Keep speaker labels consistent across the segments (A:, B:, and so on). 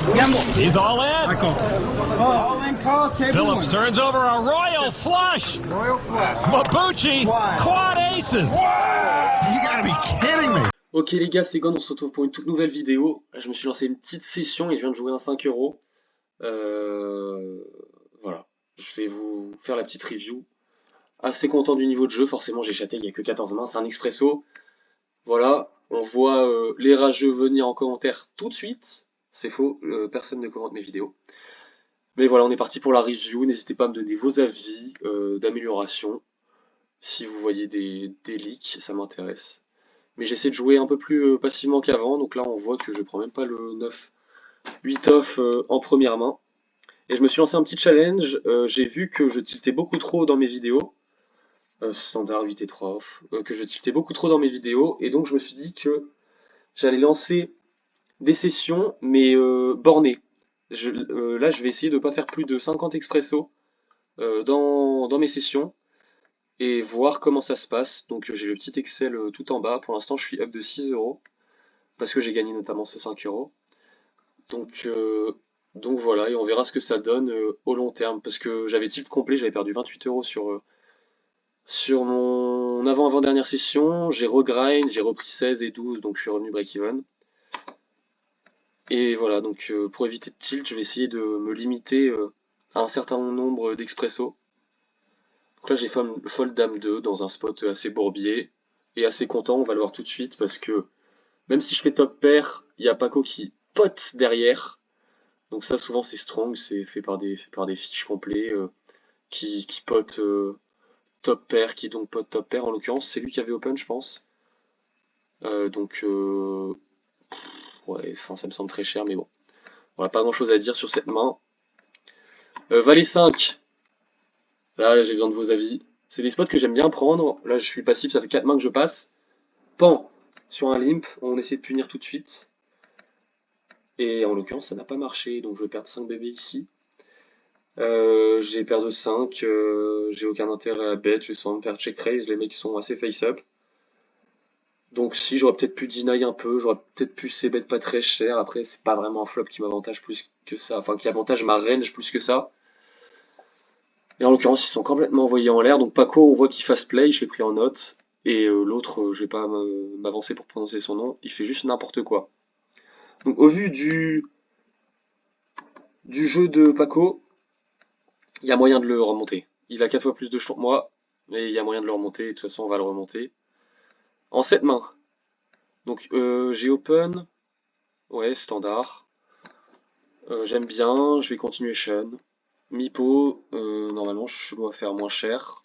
A: He's all in.
B: D'accord. All in call, table
A: Phillips
B: one.
A: turns over a royal flush.
B: Royal flush.
A: Mabuchi, quad aces.
C: You gotta be kidding me.
D: Ok les gars, c'est Gon, on se retrouve pour une toute nouvelle vidéo. Là, je me suis lancé une petite session et je viens de jouer un 5 euros. Voilà, je vais vous faire la petite review. Assez content du niveau de jeu, forcément j'ai chaté, il n'y a que 14 mains, c'est un expresso. Voilà, on voit les rageux venir en commentaire tout de suite. C'est faux, personne ne commente mes vidéos. Mais voilà, on est parti pour la review. N'hésitez pas à me donner vos avis d'amélioration. Si vous voyez des leaks, ça m'intéresse. Mais j'essaie de jouer un peu plus passivement qu'avant. Donc là, on voit que je prends même pas le 9-8 off en première main. Et je me suis lancé un petit challenge. J'ai vu que je tiltais beaucoup trop dans mes vidéos. Standard 8 et 3 off. Que je tiltais beaucoup trop dans mes vidéos. Et donc, je me suis dit que j'allais lancer des sessions, mais bornées. Là, je vais essayer de ne pas faire plus de 50 expresso dans mes sessions et voir comment ça se passe. Donc j'ai le petit Excel tout en bas. Pour l'instant, je suis up de 6 euros parce que j'ai gagné notamment ce 5 euros. Donc voilà, et on verra ce que ça donne au long terme parce que j'avais tilt complet, j'avais perdu 28 euros sur mon avant-avant-dernière session. J'ai regrind, j'ai repris 16 et 12, donc je suis revenu break-even. Et voilà, donc pour éviter de tilt, je vais essayer de me limiter à un certain nombre d'expresso. Donc là j'ai fold dame 2 dans un spot assez bourbier et assez content, on va le voir tout de suite parce que même si je fais top pair, il y a Paco qui pote derrière. Donc ça souvent c'est strong, c'est fait par des fiches complets qui potent top pair, qui donc pote top pair. En l'occurrence c'est lui qui avait open je pense. Ouais, enfin ça me semble très cher mais bon. Voilà, pas grand chose à dire sur cette main. Valet 5. Là, j'ai besoin de vos avis. C'est des spots que j'aime bien prendre. Là, je suis passif, ça fait 4 mains que je passe. Pan sur un limp. On essaie de punir tout de suite. Et en l'occurrence, ça n'a pas marché. Donc, je vais perdre 5 bébés ici. J'ai perdu 5. J'ai aucun intérêt à bet. Je vais sûrement me faire check raise. Les mecs sont assez face-up. Donc, si j'aurais peut-être pu deny un peu, j'aurais peut-être pu c-bet pas très cher. Après, c'est pas vraiment un flop qui m'avantage plus que ça. Enfin, qui avantage ma range plus que ça. Et en l'occurrence, ils sont complètement envoyés en l'air. Donc Paco, on voit qu'il fast play, je l'ai pris en note. Et l'autre, je vais pas m'avancer pour prononcer son nom, il fait juste n'importe quoi. Donc au vu du jeu de Paco, il y a moyen de le remonter. Il a 4 fois plus de jetons que moi, mais il y a moyen de le remonter. De toute façon, on va le remonter. En 7 mains. Donc j'ai open. Ouais, standard. J'aime bien, je vais continuer Shun. Mipo, normalement je dois faire moins cher.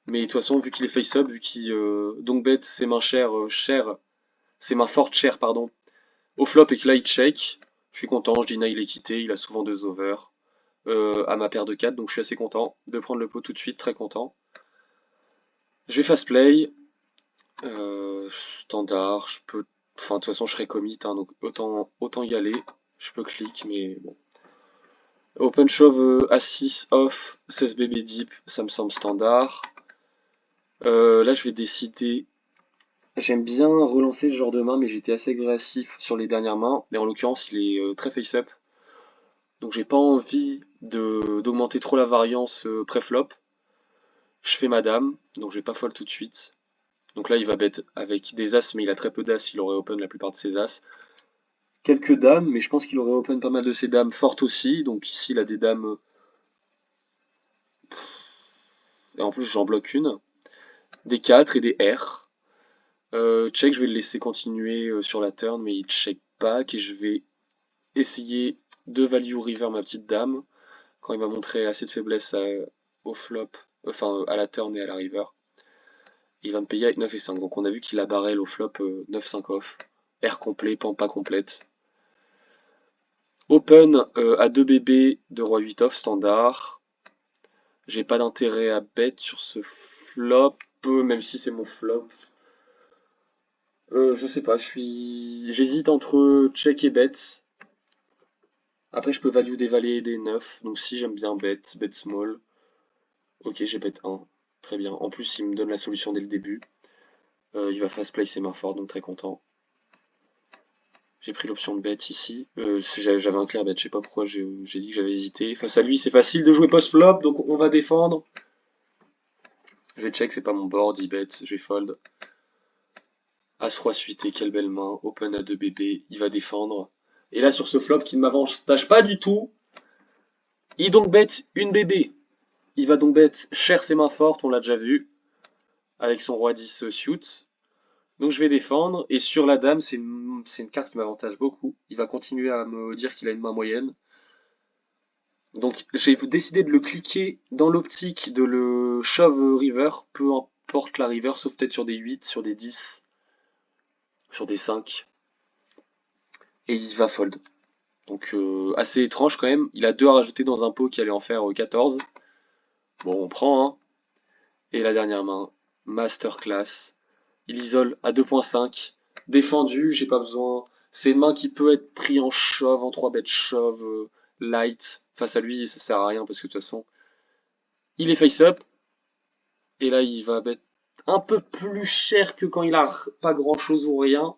D: Mais de toute façon, vu qu'il est face-up, vu qu'il donc bet ses mains ses mains fortes chères, pardon, au flop et que là il check, je suis content, je deny l'équité, il a souvent 2 over à ma paire de 4, donc je suis assez content de prendre le pot tout de suite, très content. Je vais fast play, standard, je peux, enfin de toute façon je serai commit, hein, donc autant y aller, je peux click, mais bon. Open shove à 6 off, 16 BB deep, ça me semble standard. Là je vais décider. J'aime bien relancer ce genre de main, mais j'étais assez agressif sur les dernières mains. Mais en l'occurrence, il est très face-up. Donc j'ai pas envie d'augmenter trop la variance pré-flop. Je fais ma dame, donc je vais pas fold tout de suite. Donc là, il va bet avec des as, mais il a très peu d'as, il aurait open la plupart de ses as. Quelques dames, mais je pense qu'il aurait open pas mal de ses dames fortes aussi. Donc ici, il a des dames... Et en plus, j'en bloque une. Des 4 et des R. Check, je vais le laisser continuer sur la turn, mais il check back et je vais essayer de value river ma petite dame quand il m'a montré assez de faiblesse au flop, enfin à la turn et à la river. Il va me payer avec 9 et 5, donc on a vu qu'il a barrel au flop 9-5 off, R complet, pan pas complète. Open à 2 BB de roi 8 off standard. J'ai pas d'intérêt à bet sur ce flop, même si c'est mon flop. Je sais pas, j'hésite entre check et bet. Après, je peux value des valets et des 9. Donc, si j'aime bien bet small. Ok, j'ai bet 1. Très bien. En plus, il me donne la solution dès le début. Il va fast play ses mains fortes, donc très content. J'ai pris l'option de bet ici. J'avais un clear bet, je sais pas pourquoi j'ai dit que j'avais hésité. Face à lui, c'est facile de jouer post-flop, donc on va défendre. Je vais check, c'est pas mon board, il bet, je vais fold. As-Roi suité, quelle belle main. Open à 2 bébés, il va défendre. Et là, sur ce flop qui ne m'avantage pas du tout, il donc bet une bébé. Il va donc bet cher ses mains fortes, on l'a déjà vu. Avec son Roi 10 suit. Donc je vais défendre, et sur la dame, c'est une carte qui m'avantage beaucoup. Il va continuer à me dire qu'il a une main moyenne. Donc j'ai décidé de le cliquer dans l'optique de le shove river, peu importe la river, sauf peut-être sur des 8, sur des 10, sur des 5. Et il va fold. Donc assez étrange quand même. Il a 2 à rajouter dans un pot qui allait en faire 14. Bon, on prend, hein. Et la dernière main, masterclass. Il isole à 2.5. Défendu, j'ai pas besoin. C'est une main qui peut être pris en shove, en 3 bet shove, light. Face à lui, ça sert à rien parce que de toute façon, il est face up. Et là, il va bet un peu plus cher que quand il a pas grand chose ou rien.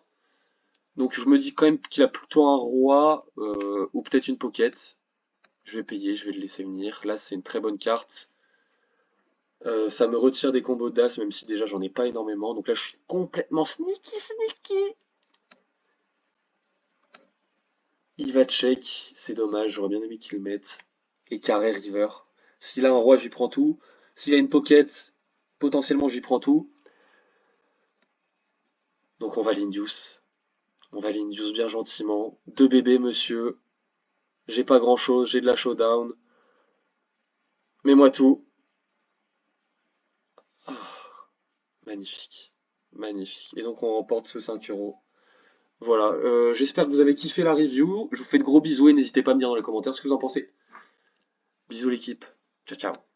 D: Donc je me dis quand même qu'il a plutôt un roi ou peut-être une pocket. Je vais payer, je vais le laisser venir. Là, c'est une très bonne carte. Ça me retire des combos d'as, même si déjà j'en ai pas énormément. Donc là, je suis complètement sneaky. Il va check, c'est dommage, j'aurais bien aimé qu'il le mette. Et carré river. S'il a un roi, j'y prends tout. S'il a une pocket, potentiellement j'y prends tout. Donc on va l'induce. On va l'induce bien gentiment. 2 bébés, monsieur. J'ai pas grand chose, j'ai de la showdown. Mets-moi tout. Ah, magnifique. Magnifique. Et donc on remporte ce 5 €. Voilà, j'espère que vous avez kiffé la review. Je vous fais de gros bisous et n'hésitez pas à me dire dans les commentaires ce que vous en pensez. Bisous l'équipe. Ciao ciao.